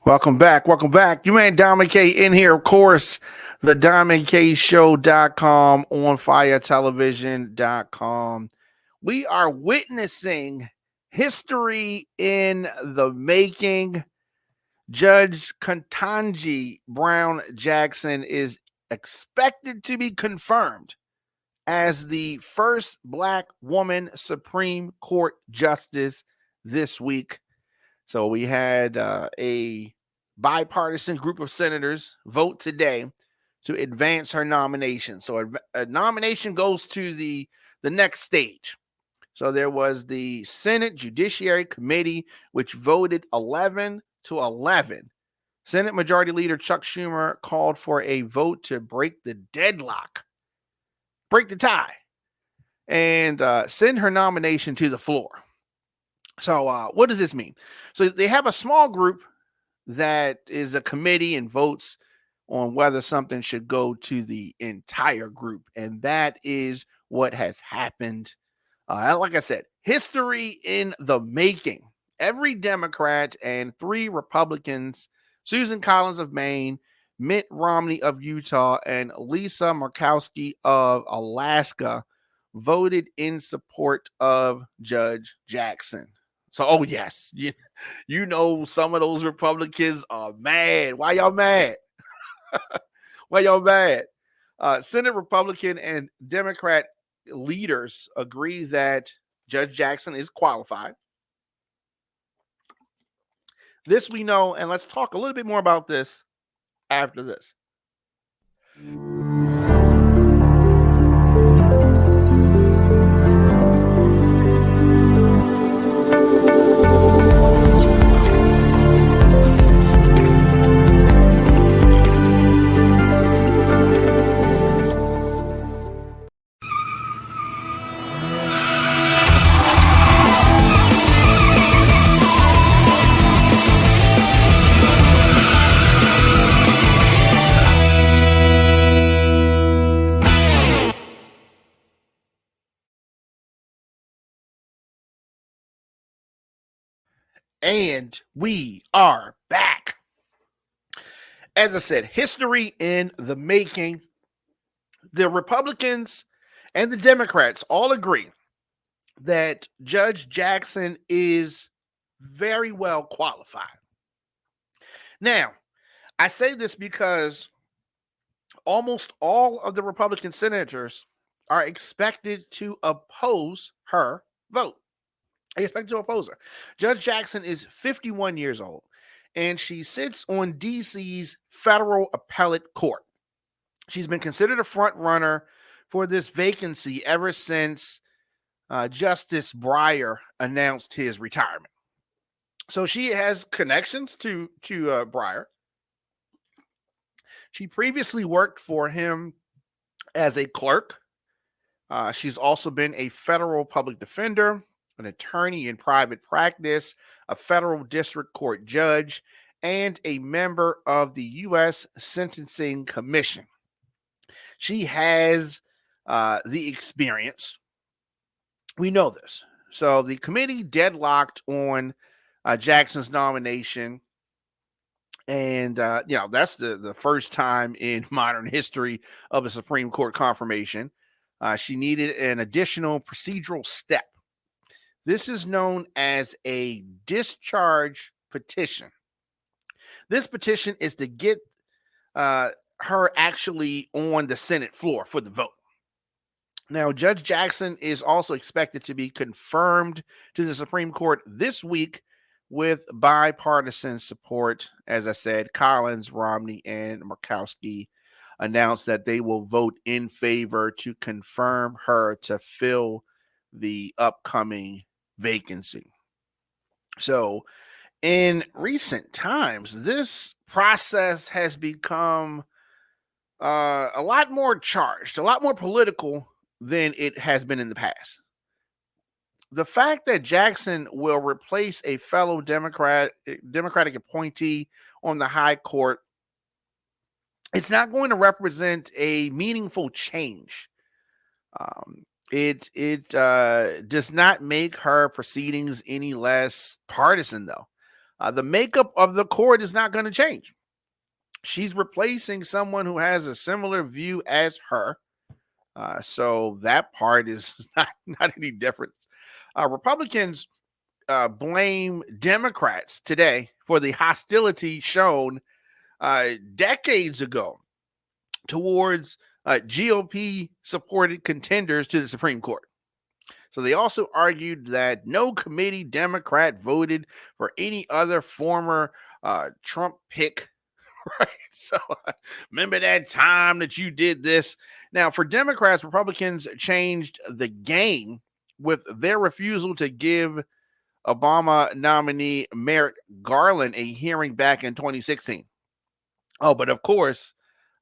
Welcome back. Welcome back. You man, Diamond K in here, of course. The DiamondKShow.com, on firetelevision.com. We are witnessing history in the making. Judge Ketanji Brown Jackson is expected to be confirmed as the first Black woman Supreme Court justice this week. So we had a bipartisan group of senators vote today to advance her nomination. So a nomination goes to the next stage. So there was the Senate Judiciary Committee, which voted 11-11. Senate Majority Leader Chuck Schumer called for a vote to break the deadlock, break the tie, and send her nomination to the floor. So what does this mean? So they have a small group that is a committee and votes on whether something should go to the entire group. And that is what has happened. Like I said, history in the making. Every Democrat and 3 Republicans, Susan Collins of Maine, Mitt Romney of Utah, and Lisa Murkowski of Alaska, voted in support of Judge Jackson. So, oh yes, you know some of those Republicans are mad. Why y'all mad? Why y'all mad? Senate Republican and Democrat leaders agree that Judge Jackson is qualified. This we know, and let's talk a little bit more about this after this. And we are back. As I said, history in the making. The Republicans and the Democrats all agree that Judge Jackson is very well qualified. Now, I say this because almost all of the Republican senators are expected to oppose her vote. They expect to oppose her. Judge Jackson is 51 years old, and she sits on DC's federal appellate court. She's been considered a front runner for this vacancy ever since Justice Breyer announced his retirement. So she has connections to Breyer. She previously worked for him as a clerk. She's also been a federal public defender, an attorney in private practice, a federal district court judge, and a member of the U.S. Sentencing Commission. She has the experience. We know this. So the committee deadlocked on Jackson's nomination. And, that's the first time in modern history of a Supreme Court confirmation. She needed an additional procedural step. This is known as a discharge petition. This petition is to get her actually on the Senate floor for the vote. Now, Judge Jackson is also expected to be confirmed to the Supreme Court this week with bipartisan support. As I said, Collins, Romney, and Murkowski announced that they will vote in favor to confirm her to fill the upcoming vacancy. So, in recent times, this process has become a lot more charged, a lot more political than it has been in the past. The fact that Jackson will replace a fellow Democratic appointee on the high court, it's not going to represent a meaningful change. It does not make her proceedings any less partisan, though. The makeup of the court is not going to change. She's replacing someone who has a similar view as her. So that part is not any difference. Republicans blame Democrats today for the hostility shown decades ago towards GOP supported contenders to the Supreme Court. So they also argued that no committee Democrat voted for any other former Trump pick. Right. So remember that time that you did this. Now, for Democrats, Republicans changed the game with their refusal to give Obama nominee Merrick Garland a hearing back in 2016. Oh, but of course,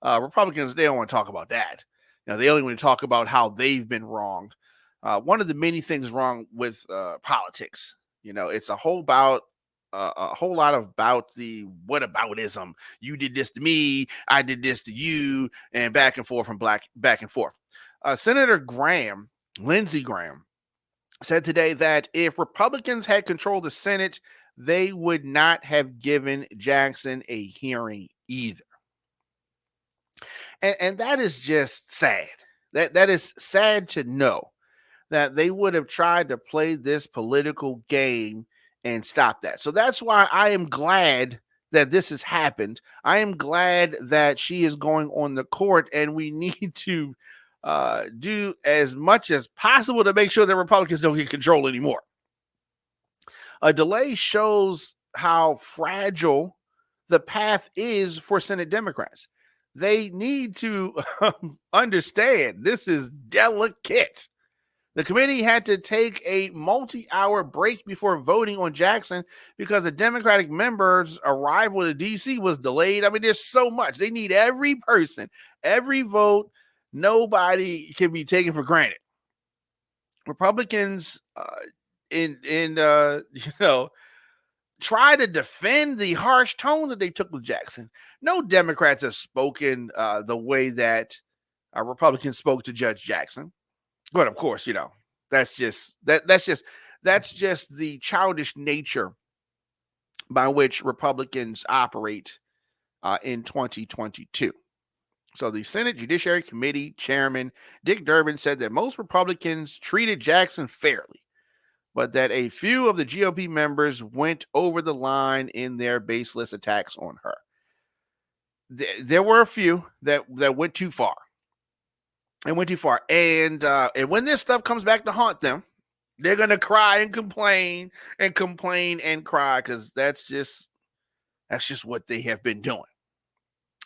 Republicans, they don't want to talk about that. They only want to talk about how they've been wronged. One of the many things wrong with politics, it's a whole lot about the whataboutism. You did this to me, I did this to you, and back and forth back and forth. Senator Lindsey Graham, said today that if Republicans had controlled the Senate, they would not have given Jackson a hearing either. And that is just sad. That is sad to know that they would have tried to play this political game and stop that. So that's why I am glad that this has happened. I am glad that she is going on the court, and we need to do as much as possible to make sure that Republicans don't get control anymore. A delay shows how fragile the path is for Senate Democrats. They need to understand this is delicate. The committee had to take a multi-hour break before voting on Jackson because the Democratic members' arrival to D.C. was delayed. I mean, there's so much. They need every person, every vote. Nobody can be taken for granted. Republicans, try to defend the harsh tone that they took with Jackson. No Democrats have spoken the way that Republicans spoke to Judge Jackson. But of course, that's just the childish nature by which Republicans operate in 2022. So the Senate Judiciary Committee Chairman Dick Durbin said that most Republicans treated Jackson fairly, but that a few of the GOP members went over the line in their baseless attacks on her. There were a few that went too far. And when this stuff comes back to haunt them, they're going to cry and complain and cry, because that's just what they have been doing.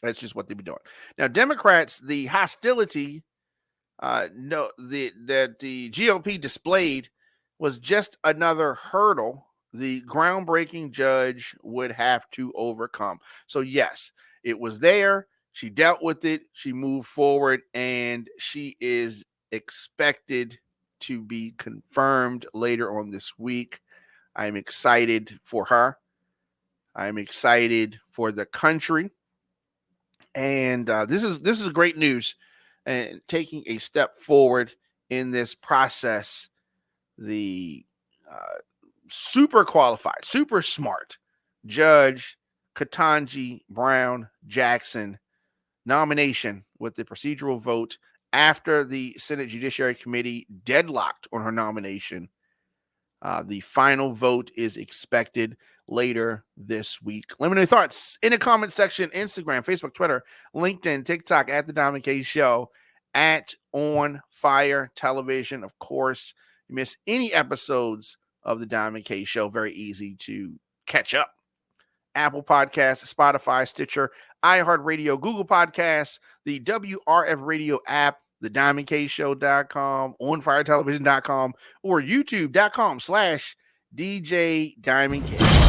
That's just what they've been doing. Now, Democrats, the hostility that the GOP displayed was just another hurdle the groundbreaking judge would have to overcome. So yes, it was there. She dealt with it. She moved forward, and she is expected to be confirmed later on this week. I'm excited for her. I'm excited for the country. And this is great news, and taking a step forward in this process. The super qualified, super smart Judge Ketanji Brown Jackson nomination with the procedural vote after the Senate Judiciary Committee deadlocked on her nomination. The final vote is expected later this week. Let me know your thoughts in the comment section. Instagram, Facebook, Twitter, LinkedIn, TikTok at The Diamond K Show, at On Fire Television. Of course, you miss any episodes of The Diamond K Show, very easy to catch up. Apple Podcasts, Spotify, Stitcher, iHeartRadio, Google Podcasts, the WRF Radio app, thediamondkshow.com, onfiretelevision.com, or youtube.com/DJ Diamond K.